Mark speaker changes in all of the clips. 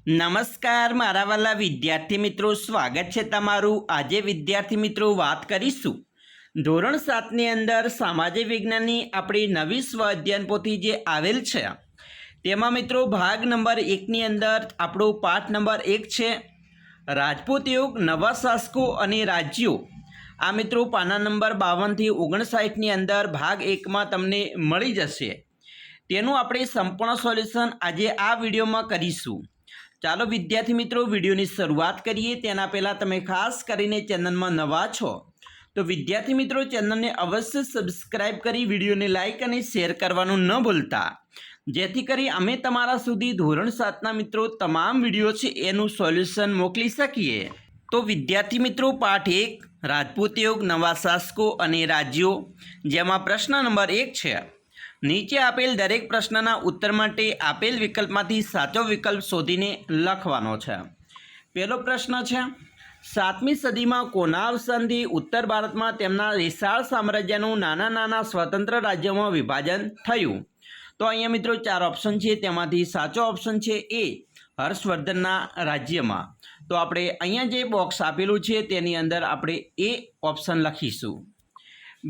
Speaker 1: નમસ્કાર મારા વાલા વિદ્યાર્થી મિત્રો, સ્વાગત છે તમારું। આજે વિદ્યાર્થી મિત્રો વાત કરીશું ધોરણ 7ની અંદર સામાજિક વિજ્ઞાનની આપણી નવી સ્વ અધ્યયન પોથી જે આવેલ છે તેમાં મિત્રો ભાગ નંબર 1ની અંદર આપણો પાઠ નંબર 1 છે રાજપૂત યુગ, નવા શાસકો અને રાજ્યો। આ મિત્રો પાના નંબર 52 થી 59ની અંદર ભાગ 1માં તમને મળી જશે। તેનું આપણે સંપૂર્ણ સોલ્યુશન આજે આ વિડીયોમાં કરીશું। ચાલો વિદ્યાર્થી મિત્રો વિડીયોની શરૂઆત કરીએ। તેના પહેલાં તમે ખાસ કરીને ચેનલમાં નવા છો તો વિદ્યાર્થી મિત્રો ચેનલને અવશ્ય સબસ્ક્રાઇબ કરી વિડીયોને લાઇક અને શેર કરવાનું ન ભૂલતા, જેથી કરી અમે તમારા સુધી ધોરણ 7ના મિત્રો તમામ વિડીયો છે એનું સોલ્યુશન મોકલી શકીએ। તો વિદ્યાર્થી મિત્રો પાઠ 1 રાજપૂત યુગ, નવા શાસકો અને રાજ્યો, જેમાં પ્રશ્ન નંબર 1 છે નીચે આપેલ દરેક પ્રશ્નના ઉત્તર માટે આપેલ વિકલ્પમાંથી સાચો વિકલ્પ શોધીને લખવાનો છે। પહેલો પ્રશ્ન છે 7મી સદીમાં કોના અવસાનથી ઉત્તર ભારતમાં તેમના વિશાળ સામ્રાજ્યનું નાના નાના સ્વતંત્ર રાજ્યોમાં વિભાજન થયું? તો અહીંયા મિત્રો 4 ઓપ્શન છે, તેમાંથી સાચો ઓપ્શન છે એ હર્ષવર્ધનના રાજ્યમાં। તો આપણે અહીંયા જે બોક્સ આપેલું છે તેની અંદર આપણે એ ઓપ્શન લખીશું।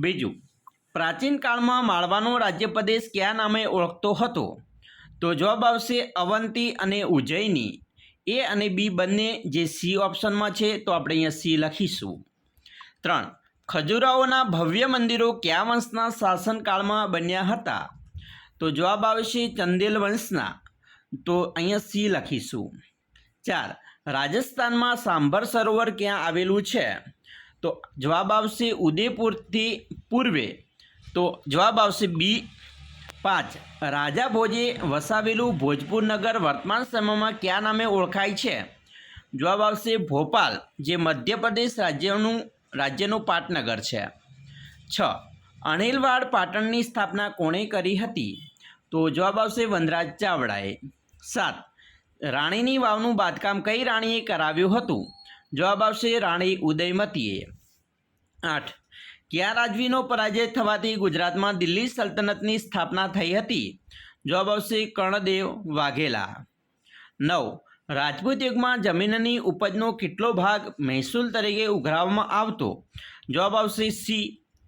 Speaker 1: બીજું, પ્રાચીન કાળમાં માળવાનો રાજ્ય પ્રદેશ કયા નામે ઓળખતો હતો? તો જવાબ આવશે અવંતી અને ઉજ્જૈની। એ અને બી બંને જે સી ઓપ્શનમાં છે તો આપણે અહીંયા સી લખીશું। 3, ખજુરાહોના ભવ્ય મંદિરો કયા વંશના શાસનકાળમાં બન્યા હતા? તો જવાબ આવશે ચંદેલ વંશના। તો અહીંયા સી લખીશું। 4, રાજસ્થાનમાં સાંભર સરોવર ક્યાં આવેલું છે? તો જવાબ આવશે ઉદયપુરથી પૂર્વે। તો જવાબ આવશે બી। 5, રાજા ભોજે વસાવેલું ભોજપુર નગર વર્તમાન સમયમાં કયા નામે ઓળખાય છે? જવાબ આવશે ભોપાલ, જે મધ્યપ્રદેશ રાજ્યનું પાટનગર છે। 6, અણહિલવાડ પાટણની સ્થાપના કોણે કરી હતી? તો જવાબ આવશે વનરાજ ચાવડાએ। 7, રાણીની વાવનું બાંધકામ કઈ રાણીએ કરાવ્યું હતું? જવાબ આવશે રાણી ઉદયમતીએ। 8, કયા રાજવીનો પરાજય થવાથી ગુજરાતમાં દિલ્હી સલ્તનતની સ્થાપના થઈ હતી? જવાબ આવશે કર્ણદેવ વાઘેલા। 9, રાજપૂત યુગમાં જમીનની ઉપજનો કેટલો ભાગ મહેસૂલ તરીકે ઉઘરાવવામાં આવતો? જવાબ આવશે સી,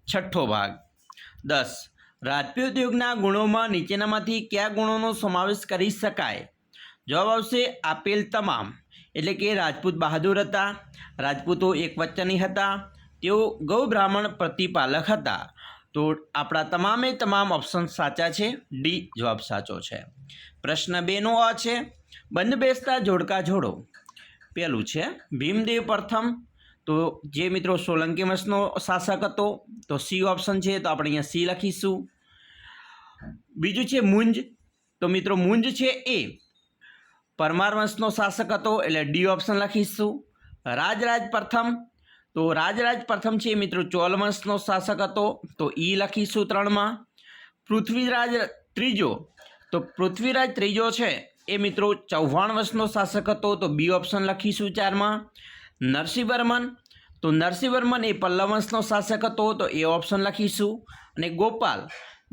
Speaker 1: 6ઠ્ઠો ભાગ। 10, રાજપૂત યુગના ગુણોમાં નીચેનામાંથી કયા ગુણોનો સમાવેશ કરી શકાય? જવાબ આવશે આપેલ તમામ। એટલે કે રાજપૂત બહાદુર હતા, રાજપૂતો એકવચની હતા, તેઓ ગૌ બ્રાહ્મણ પ્રતિપાલક હતા। તો આપણા તમામે તમામ ઓપ્શન સાચા છે, ડી જવાબ સાચો છે। પ્રશ્ન 2નો આ છે બંધ બેસતા જોડકા જોડો। પહેલું છે ભીમદેવ પ્રથમ, તો જે મિત્રો સોલંકી વંશનો શાસક હતો, તો સી ઓપ્શન છે, તો આપણે અહીંયા સી લખીશું। બીજું છે મુંજ, તો મિત્રો મુંજ છે એ પરમાર વંશનો શાસક હતો, એટલે ડી ઓપ્શન લખીશું। રાજરાજ પ્રથમ, તો રાજરાજ પ્રથમ છે મિત્રો ચોલ વંશનો શાસક હતો, તો ઈ લખીશું 3માં। પૃથ્વીરાજ ત્રીજો, તો પૃથ્વીરાજ ત્રીજો છે એ મિત્રો ચૌહાણ વંશનો શાસક હતો, તો બી ઓપ્શન લખીશું 4માં। નરસિંહવર્મન, તો નરસિંહવર્મન એ પલ્લવ વંશનો શાસક હતો, તો એ ઓપ્શન લખીશું। અને ગોપાલ,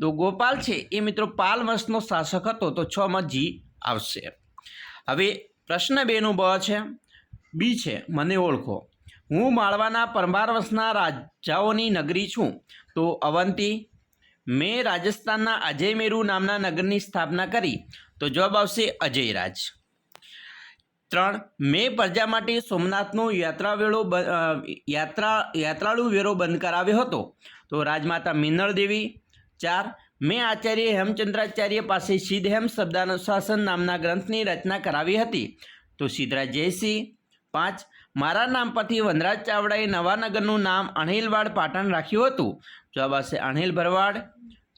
Speaker 1: તો ગોપાલ છે એ મિત્રો પાલ વંશનો શાસક હતો, તો 6માં જી આવશે। હવે પ્રશ્ન 2નું બ છે બી છે મને ઓળખો। હું માળવાના પરમાર વંશના રાજાઓની નગરી છું, તો અવંતી। મેં રાજસ્થાનના અજયમેરુ નામના નગરની સ્થાપના કરી, તો જવાબ આવશે અજયરાજ। 3, મેં પ્રજા માટે સોમનાથનો યાત્રાળુ વેરો બંધ કરાવ્યો હતો, તો રાજમાતા મિનળ દેવી। 4, મેં આચાર્ય હેમચંદ્રાચાર્ય પાસે સિદ્ધહેમ શબ્દાનુશાસન નામના ગ્રંથની રચના કરાવી હતી, તો સિદ્ધરાજ જયસિંહ। 5, મારા નામ પરથી વનરાજ ચાવડાએ નવા નગરનું નામ અણહિલવાડ પાટણ રાખ્યું હતું, જવાબ આવશે અણહિલ ભરવાડ।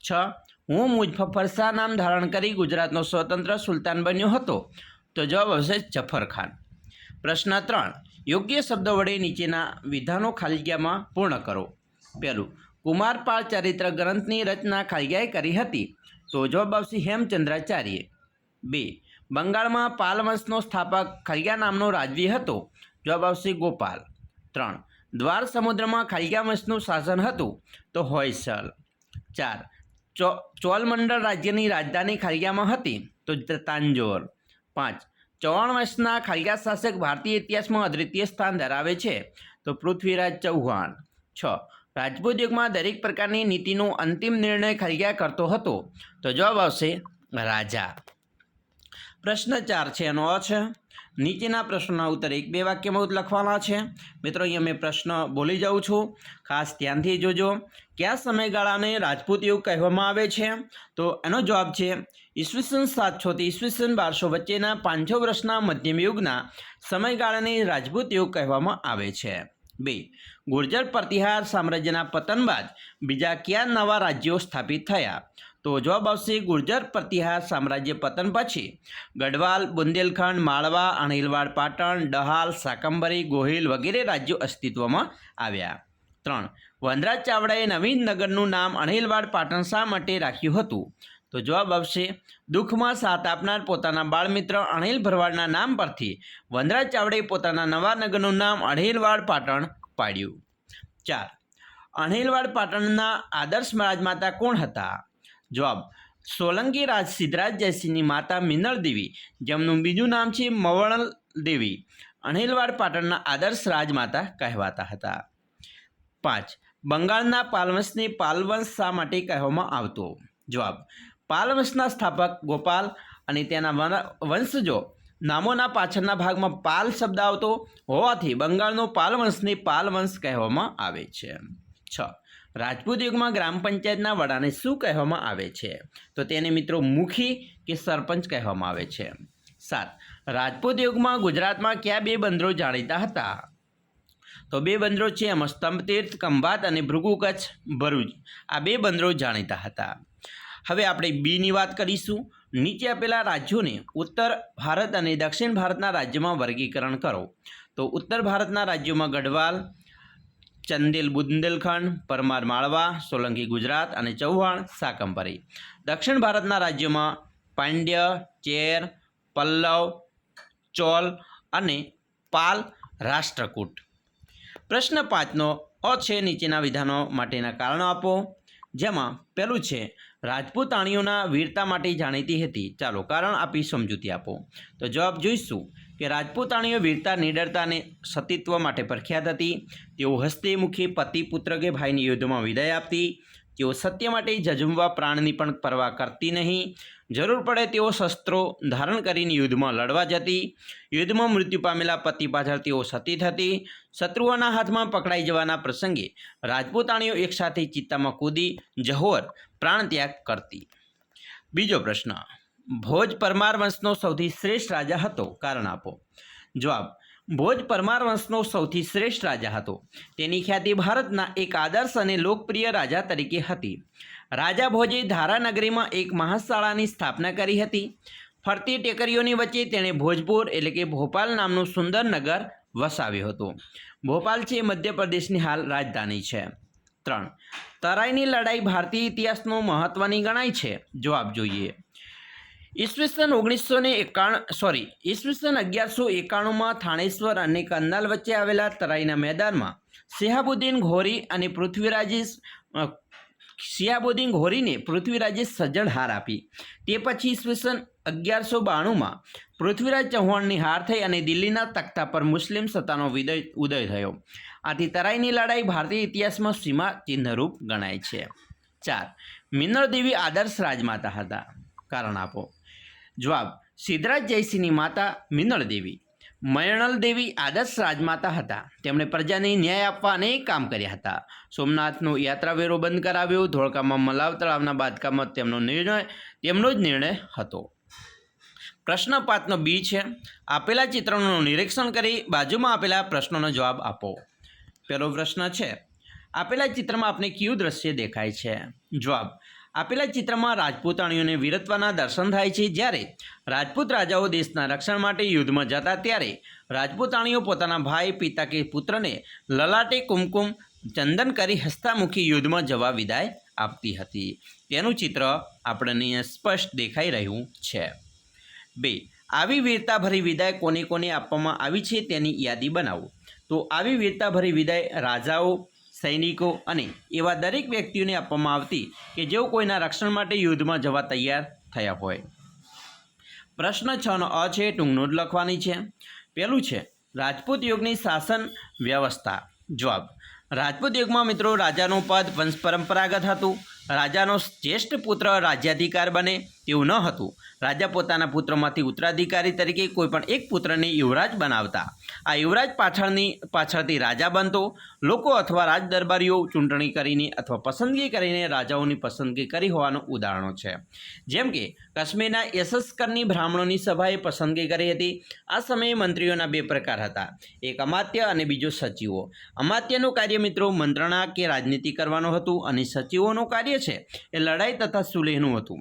Speaker 1: 6, હું મુઝફ્ફર શાહ નામ ધારણ કરી ગુજરાતનો સ્વતંત્ર સુલતાન બન્યો હતો, તો જવાબ આવશે જફર ખાન। પ્રશ્ન 3, યોગ્ય શબ્દ વડે નીચેના વિધાનો ખાલી જગ્યામાં પૂર્ણ કરો। પહેલું, કુમારપાળ ચરિત્ર ગ્રંથની રચના ખાલી કરી હતી, તો જવાબ આવશે હેમચંદ્રાચાર્ય। 2, બંગાળમાં પાલ વંશનો સ્થાપક ખલિયા નામનો રાજવી હતો, જવાબ આવશે ગોપાલ। 3, દ્વાર સમુદ્રમાં ખલિયા વંશનું શાસન હતું, તો હોયસલ। 4, ચોલ મંડળ રાજ્યની રાજધાની ખલિયામાં હતી, તો તાંજોર। 5, ચૌહાણ વંશના ખાલિયા શાસક ભારતીય ઇતિહાસમાં અદ્વિતીય સ્થાન ધરાવે છે? તો પૃથ્વીરાજ ચૌહાણ. 6. રાજપૂત યુગમાં દરેક પ્રકારની નીતિનો અંતિમ નિર્ણય ખાલિયા કરતો હતો? તો જવાબ આવશે રાજા. પ્રશ્ન 4 છે એનો અ છે. નીચેના પ્રશ્નોના ઉત્તર 1-2 વાક્યમાં લખવાના છે. મિત્રો અહીંયા મેં પ્રશ્ન બોલી જાઉં છું, ખાસ ધ્યાનથી જોજો. કયા સમયગાળાને રાજપૂત યુગ કહેવામાં આવે છે? તો એનો જવાબ છે ઈસવીસન 700 થી ઈસવીસન 1200 વચ્ચેના 500 વર્ષના મધ્યમ યુગના સમયગાળાને રાજપૂત યુગ કહેવામાં આવે છે. 2. ગુર્જર પ્રતિહાર સામ્રાજ્યના પતન બાદ બીજા કયા નવા રાજ્યો સ્થાપિત થયા? તો જવાબ આવશે ગુર્જર પ્રતિહાર સામ્રાજ્ય પતન પછી ગઢવાલ, બુંદેલખંડ, માળવા, અણહિલવાડ પાટણ, ડહાલ, શાકંભરી, ગોહિલ વગેરે રાજ્યો અસ્તિત્વમાં આવ્યા. 3. વનરાજ ચાવડાએ નવીન નગરનું નામ અણહિલવાડ પાટણ શા માટે રાખ્યું હતું? તો જવાબ આવશે દુઃખમાં સાથ આપનાર પોતાના બાળમિત્ર અણહિલ ભરવાડના નામ પરથી વનરાજ ચાવડાએ પોતાના નવા નગરનું નામ અણહિલવાડ પાટણ પાડ્યું. 4. અણહિલવાડ પાટણના આદર્શ રાજમાતા કોણ હતા? જવાબ સોલંકી રાજ સિદ્ધરાજ જયસિંહની માતા મિનળ દેવી, જેમનું બીજું નામ છે મવણલ દેવી, અણહિલવાડ પાટણના આદર્શ રાજમાતા કહેવાતા હતા. 5. બંગાળના પાલવંશને પાલવંશ શા માટે કહેવામાં આવતો? જવાબ પાલવંશના સ્થાપક ગોપાલ અને તેના વંશજો નામોના પાછળના ભાગમાં પાલ શબ્દ આવતો હોવાથી બંગાળનો પાલવંશને પાલવંશ કહેવામાં આવે છે. 6. રાજપૂત યુગમાં ગ્રામ પંચાયતના વડાને શું કહેવામાં આવે છે? તો તેને મિત્રો મુખી કે સરપંચ કહેવામાં આવે છે. 7. રાજપૂત યુગમાં ગુજરાતમાં કયા 2 બંદરો જાણીતા હતા? તો 2 બંદરો છે એમાં સ્તંભતીર્થ ખંભાત અને ભૃગુ કચ્છ ભરૂચ, આ 2 બંદરો જાણીતા હતા. હવે આપણે બીની વાત કરીશું. નીચે આપેલા રાજ્યોને ઉત્તર ભારત અને દક્ષિણ ભારતના રાજ્યોમાં વર્ગીકરણ કરો. તો ઉત્તર ભારતના રાજ્યોમાં ગઢવાલ, ચંદેલ બુંદેલખંડ, પરમાર માળવા, સોલંકી ગુજરાત અને ચૌહાણ શાકંભરી. દક્ષિણ ભારતના રાજ્યોમાં પાંડ્ય, ચેર, પલ્લવ, ચોલ અને પાલ રાષ્ટ્રકૂટ. પ્રશ્ન 5નો અ છે નીચેના વિધાનો માટેના કારણો આપો. જેમાં પહેલું છે રાજપૂતાણીઓના વીરતા માટે જાણીતી હતી. ચાલો કારણ આપી સમજૂતી આપો. તો જવાબ જોઈશું કે રાજપૂતાણીઓ વીરતા, નિડરતા અને સતીત્વ માટે પ્રખ્યાત હતી. તેઓ હસ્તે મુખે પતિ, પુત્ર કે ભાઈને યુદ્ધમાં વિદાય આપતી. તેઓ સત્ય માટે જજુમવા પ્રાણની પણ પરવા કરતી નહીં. જરૂર પડે તેઓ શસ્ત્રો ધારણ કરીને યુદ્ધમાં લડવા જતી. યુદ્ધમાં મૃત્યુ પામેલા પતિ પાછળ તેઓ સતી થતી. શત્રુઓના હાથમાં પકડાઈ જવાના પ્રસંગે રાજપૂતાણીઓ એકસાથે ચિત્તામાં કૂદી જહોર પ્રાણત્યાગ કરતી. બીજો પ્રશ્ન, ભોજ પરમાર વંશનો સૌથી શ્રેષ્ઠ રાજા હતો? કારણ આપો. જવાબ ભોજ પરમાર વંશનો સૌથી શ્રેષ્ઠ રાજા હતો. તેની ખ્યાતિ ભારતના એક આદર્શ અને લોકપ્રિય રાજા તરીકે હતી. રાજા ભોજે ધારાનગરીમાં એક મહાશાળાની સ્થાપના કરી હતી. ફરતી ટેકરીઓની વચ્ચે તેણે ભોજપુર એટલે કે ભોપાલ નામનું સુંદર નગર વસાવ્યું હતું. ભોપાલ છે મધ્યપ્રદેશની હાલ રાજધાની છે. 3. તરાઈની લડાઈ ભારતીય ઇતિહાસનો મહત્ત્વની ગણાય છે? જવાબ જોઈએ. ઈસવીસન 1191માં થાણેશ્વર અને કંદાલ વચ્ચે આવેલા તરાઈના મેદાનમાં શિહાબુદ્દીન ઘોરી અને શિહાબુદ્દીન ઘોરીને પૃથ્વીરાજે સજ્જડ હાર આપી. તે પછી ઈસવીસન 1192માં પૃથ્વીરાજ ચૌહાણની હાર થઈ અને દિલ્હીના તખ્તા પર મુસ્લિમ સત્તાનો ઉદય થયો. આથી તરાઈની લડાઈ ભારતીય ઇતિહાસમાં સીમા ચિહ્નરૂપ ગણાય છે. 4. મિનળ દેવી આદર્શ રાજમાતા હતા? કારણ આપો. જવાબ સિદ્ધરાજ જયસિંહની માતા મિનળ દેવી. મયણલ દેવી આદર્શ રાજમાતા હતા. તેમણે પ્રજાને ન્યાય આપવા અનેક કામ કર્યા હતા. સોમનાથનો યાત્રાવેરો બંધ કરાવ્યો. ધોળકામાં મલાવ તળાવના બાંધકામમાં તેમનો જ નિર્ણય હતો. પ્રશ્ન 5નો બી છે, આપેલા ચિત્રનું નિરીક્ષણ કરી બાજુમાં આપેલા પ્રશ્નોનો જવાબ આપો. પહેલો પ્રશ્ન છે, આપેલા ચિત્રમાં આપને કયું દ્રશ્ય દેખાય છે? જવાબ આપેલા ચિત્રમાં રાજપૂતાણીઓને વીરત્વના દર્શન થાય છે. જ્યારે રાજપૂત રાજાઓ દેશના રક્ષણ માટે યુદ્ધમાં જતા ત્યારે રાજપૂતાણીઓ પોતાના ભાઈ, પિતા કે પુત્રને લલાટે કુમકુમ ચંદન કરી હસ્તામુખી યુદ્ધમાં જવા વિદાય આપતી હતી. તેનું ચિત્ર આપણને સ્પષ્ટ દેખાઈ રહ્યું છે. 2. આવી વીરતાભરી વિદાય કોને કોને આપવામાં આવી છે તેની યાદી બનાવો. તો આવી વીરતાભરી વિદાય રાજાઓ, સૈનિકો અને એવા દરેક વ્યક્તિઓને આપવામાં આવતી કે જેઓ કોઈના રક્ષણ માટે યુદ્ધમાં જવા તૈયાર થયા હોય. પ્રશ્ન 6નો અ છે ટૂંક નોંધ લખવાની છે. પહેલું છે રાજપૂત યુગની શાસન વ્યવસ્થા. જવાબ: રાજપૂત યુગમાં મિત્રો રાજાનું પદ વંશ પરંપરાગત હતું. રાજાનો જ્યેષ્ઠ પુત્ર રાજ્યાધિકાર બને તેવું ન હતું. રાજા પોતાના પુત્રમાંથી ઉત્તરાધિકારી તરીકે કોઈપણ એક પુત્રને યુવરાજ બનાવતા. આ યુવરાજ પાછળથી રાજા બનતો. લોકો અથવા રાજ દરબારીઓ ચૂંટણી કરીને અથવા પસંદગી કરીને રાજાઓની પસંદગી કરી હોવાનું ઉદાહરણો છે. જેમ કે કાશ્મીરના યશસ્કરની બ્રાહ્મણોની સભાએ પસંદગી કરી હતી. આ સમયે મંત્રીઓના બે પ્રકાર હતા, એક અમાત્ય અને બીજો સચિવો. અમાત્યનું કાર્ય મિત્રો મંત્રણા કે રાજનીતિ કરવાનું હતું અને સચિવોનું કાર્ય છે એ લડાઈ તથા સુલેહનું હતું.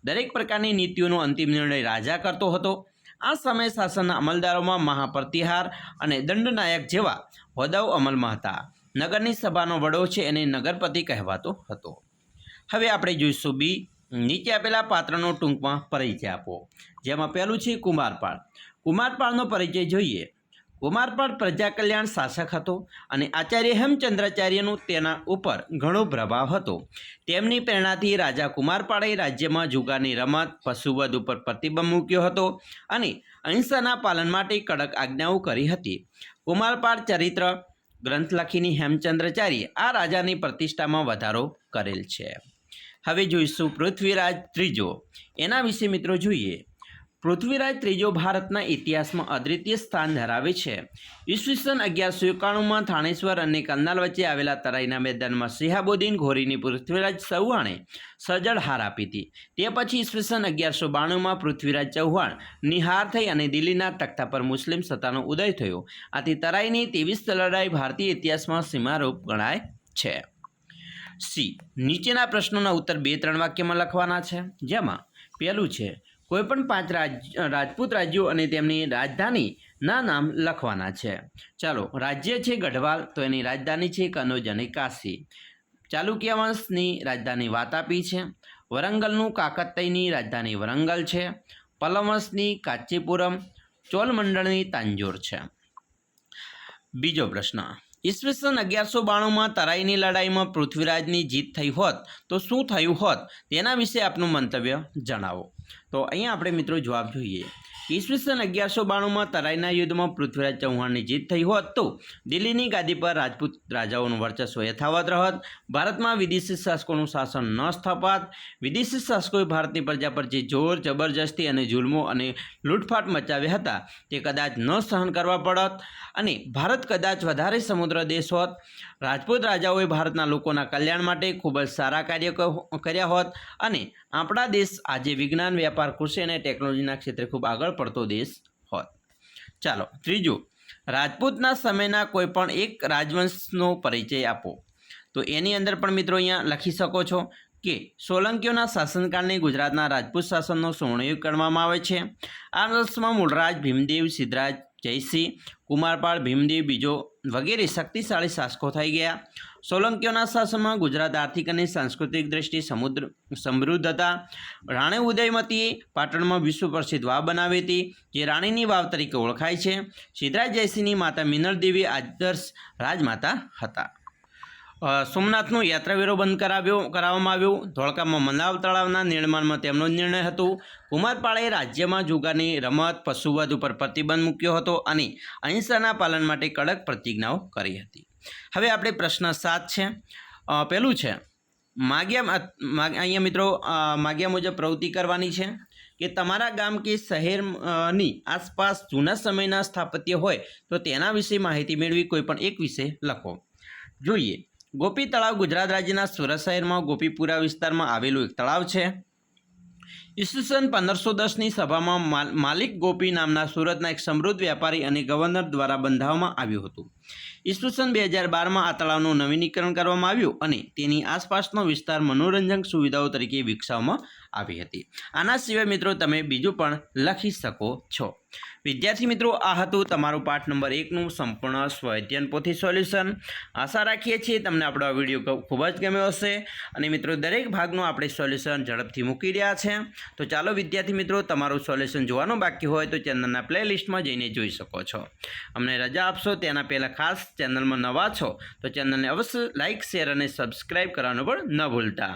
Speaker 1: દરેક પ્રકારની નીતિઓનો અંતિમ નિર્ણય રાજા કરતો હતો. આ સમયે શાસનના અમલદારોમાં મહાપ્રતિહાર અને દંડનાયક જેવા હોદ્દાઓ અમલમાં હતા. નગરની સભાનો વડો છે એને નગરપતિ કહેવાતો હતો. હવે આપણે જોઈશું બી. નીચે આપેલા પાત્રનો ટૂંકમાં પરિચય આપો. જેમાં પહેલું છે કુમારપાળ. કુમારપાળનો પરિચય જોઈએ. કુમારપાળ પ્રજા કલ્યાણ શાસક હતો અને આચાર્ય હેમચંદ્રાચાર્યનું તેના ઉપર ઘણો પ્રભાવ હતો. તેમની પ્રેરણાથી રાજા કુમારપાળે રાજ્યમાં જુગારની રમત, પશુવધ ઉપર પ્રતિબંધ મૂક્યો હતો અને અહિંસાના પાલન માટે કડક આજ્ઞાઓ કરી હતી. કુમારપાળ ચરિત્ર ગ્રંથ લખીને હેમચંદ્રાચાર્ય આ રાજાની પ્રતિષ્ઠામાં વધારો કરેલ છે. હવે જોઈશું પૃથ્વીરાજ ત્રીજો. એના વિશે મિત્રો જોઈએ. પૃથ્વીરાજ ત્રીજો ભારતના ઇતિહાસમાં અદ્વિતીય સ્થાન ધરાવે છે. ઈસવીસન 1191માં થાણેશ્વર અને કંદાલ વચ્ચે આવેલા તરાઈના મેદાનમાં શિહાબુદ્દીન ઘોરીની પૃથ્વીરાજ ચૌહાણે સજ્જડ હાર આપી હતી. તે પછી ઈસવીસન 1192માં પૃથ્વીરાજ ચૌહાણ નિહાર થઈ અને દિલ્હીના તખ્તા પર મુસ્લિમ સત્તાનો ઉદય થયો. આથી તરાઈની 23 લડાઈ ભારતીય ઇતિહાસમાં સીમારૂપ ગણાય છે. સી. નીચેના પ્રશ્નોના ઉત્તર 2-3 વાક્યમાં લખવાના છે. જેમાં પહેલું છે કોઈપણ 5 રાજપૂત રાજ્યો અને તેમની રાજધાનીના નામ લખવાના છે. ચાલો, રાજ્ય છે ગઢવાલ, તો એની રાજધાની છે કનોજ અને કાશી. ચાલુક્ય વંશની રાજધાની વાતાપી છે. વરંગલનું કાકતયની રાજધાની વરંગલ છે. પલ્લવ વંશની કાંચીપુરમ. ચોલમંડળની તાંજોર છે. બીજો પ્રશ્ન. ઈસવીસન 1192માં તરાઈની લડાઈમાં પૃથ્વીરાજની જીત થઈ હોત તો શું થયું હોત, તેના વિશે આપનું મંતવ્ય જણાવો. તો અહીંયા આપણે મિત્રો જવાબ જોઈએ. ઈસવીસન 1192માં તરાઈના યુદ્ધમાં પૃથ્વીરાજ ચૌહાણની જીત થઈ હોત તો દિલ્હીની ગાદી પર રાજપૂત રાજાઓનું વર્ચસ્વ યથાવત રહત. ભારતમાં વિદેશી શાસકોનું શાસન ન સ્થપાત. વિદેશી શાસકોએ ભારતની પ્રજા પર જે જોર, જબરજસ્તી અને જુલ્મો અને લૂંટફાટ મચાવ્યા હતા તે કદાચ ન સહન કરવા પડત અને ભારત કદાચ વધારે સમુદ્ર દેશ હોત. રાજપૂત રાજાઓએ ભારતના લોકોના કલ્યાણ માટે ખૂબ જ સારા કાર્ય કર્યા હોત અને આપણા દેશ આજે વિજ્ઞાન, વેપાર, કૃષિ અને ટેકનોલોજીના ક્ષેત્રે ખૂબ આગળ પડતો દેશ હોત. ચાલો, ત્રીજું. રાજપૂતના સમયના કોઈ પણ એક રાજવંશનો પરિચય આપો. તો એની અંદર પણ મિત્રો અહીંયા લખી શકો છો કે સોલંકીઓના શાસનકાળને ગુજરાતના રાજપૂત શાસનનો સ્વર્ણયુગ ગણવામાં આવે છે. આ વંશમાં મૂળરાજ ભીમદેવ, સિદ્ધરાજ જયસિંહ, કુમારપાળ, ભીમદેવ બીજો વગેરે શક્તિશાળી શાસકો થઈ ગયા. સોલંકીઓના શાસનમાં ગુજરાત આર્થિક અને સાંસ્કૃતિક દ્રષ્ટિએ સમૃદ્ધ હતા. રાણી ઉદયમતીએ પાટણમાં વિશ્વ પ્રસિદ્ધ વાવ બનાવી હતી, જે રાણીની વાવ તરીકે ઓળખાય છે. સિદ્ધરાજ જયસિંહની માતા મિનળ દેવી આદર્શ રાજમાતા હતા. સોમનાથનું યાત્રાવેરો બંધ કરાવવામાં આવ્યો. ધોળકામાં મનાવ તળાવના નિર્માણમાં તેમનો નિર્ણય હતો. કુમારપાળે રાજ્યમાં જુગારની રમત, પશુવધ ઉપર પ્રતિબંધ મૂક્યો હતો અને અહિંસાના પાલન માટે કડક પ્રતિજ્ઞાઓ કરી હતી. હવે આપણે પ્રશ્ન 7 છે. પહેલું છે અહીંયા મિત્રો માગ્યા મુજબ પ્રવૃત્તિ કરવાની છે કે તમારા ગામ કે શહેરની આસપાસ જૂના સમયના સ્થાપત્ય હોય તો તેના વિશે માહિતી મેળવી કોઈ પણ એક વિશે લખો. જોઈએ. ગોપી તળાવ ગુજરાત રાજ્યના સુરત શહેરમાં ગોપીપુરા વિસ્તારમાં આવેલું એક તળાવ છે. ઈસવીસન 1510ની સભામાં માલિક ગોપી નામના સુરતના એક સમૃદ્ધ વ્યાપારી અને ગવર્નર દ્વારા બંધાવવામાં આવ્યું હતું. ઈસવીસન 2012માં આ તળાવનું નવીનીકરણ કરવામાં આવ્યું અને તેની આસપાસનો વિસ્તાર મનોરંજન સુવિધાઓ તરીકે વિકસાવવામાં આવી હતી. આના સિવાય મિત્રો તમે બીજું પણ લખી શકો છો. વિદ્યાર્થી મિત્રો, આ હતું તમારું પાઠ નંબર 1નું સંપૂર્ણ સ્વઅધ્યયન પોથી સોલ્યુશન. આશા રાખીએ છીએ તમને આપણો આ વિડીયો ખૂબ જ ગમ્યો હશે અને મિત્રો દરેક ભાગનું આપણે સોલ્યુશન ઝડપથી મૂકી રહ્યા છે. તો ચાલો વિદ્યાર્થી મિત્રો, તમારું સોલ્યુશન જોવાનું બાકી હોય તો ચેનલના પ્લેલિસ્ટમાં જઈને જોઈ શકો છો. અમને રજા આપશો તેના પહેલાં ખાસ ચેનલમાં નવા છો તો ચેનલને અવશ્ય લાઇક, શેર અને સબસ્ક્રાઈબ કરવાનું પણ ન ભૂલતા.